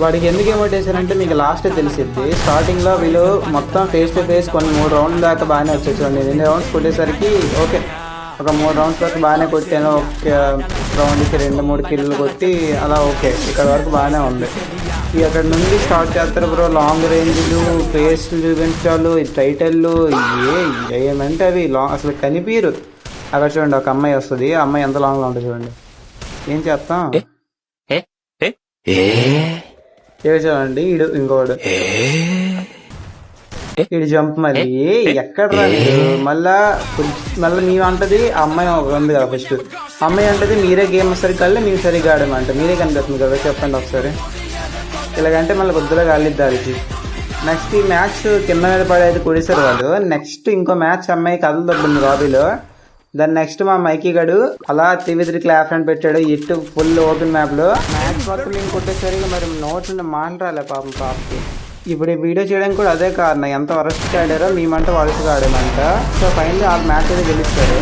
వాడికి ఎందుకు ఎమోట్ వేసారంటే మీకు లాస్ట్ తెలిసిద్ది. స్టార్టింగ్లో వీళ్ళు మొత్తం ఫేస్ టు ఫేస్ కొన్ని 3 రౌండ్ల దాకా బాగానే వచ్చేసి చూడండి. 2 రౌండ్స్ కొట్టేసరికి ఓకే, ఒక 3 రౌండ్స్ వరకు బాగానే కొట్టాను. ఒక రౌండ్కి 2-3 కిల్లు కొట్టి అలా ఓకే, ఇక్కడ వరకు బాగానే ఉంది. అక్కడ నుండి స్టార్ట్ చేస్తారు బ్రో. లాంగ్ రేంజ్లు, ఫేస్లు చూపించాలు, టైటిల్లు ఏమంటే అవి అసలు కనిపించరు. అక్కడ చూడండి ఒక అమ్మాయి వస్తుంది. ఆ అమ్మాయి ఎంత లాంగ్లో ఉంటుంది చూడండి. ఏం చేస్తాం చూడండి. ఈడు ఇంకోడు ఇడు జంప్ మళ్ళీ ఎక్కడ రాదు. మళ్ళా మేము అంటది ఆ అమ్మాయి ఉంది కదా ఫస్ట్. అమ్మాయి అంటది మీరే గేమ్ సరిగ్గా ఆడలే, మేము సరిగ్గా ఆడమంట. మీరే కనిపిస్తుంది కదా, చెప్పండి ఒకసారి. ఇలాగంటే మళ్ళీ కొద్దిగా కాలిద్దానికి. నెక్స్ట్ ఈ మ్యాచ్ కింద మీద పడేది కొడిసారు వాళ్ళు. నెక్స్ట్ ఇంకో మ్యాచ్ అమ్మాయి కథలు దబ్బింది లాబీలో. దాని నెక్స్ట్ మా మైకీ గడు అలా 3v3 క్లాప్ హ్యాండ్ పెట్టాడు. ఇటు ఫుల్ ఓపెన్ మ్యాప్ లో మ్యాచ్ మొత్తం మేము కొట్టేసరికి మరి నోట్స్ మాట్లాడలే పాపకి. ఇప్పుడు ఈ వీడియో చేయడానికి కూడా అదే కారణం. ఎంత వరస్ట్ ఆడారో మేమంటే వరస్ట్గా ఆడామంట. సో ఫైనల్లీ ఆ మ్యాచ్ అయితే గెలుస్తారు.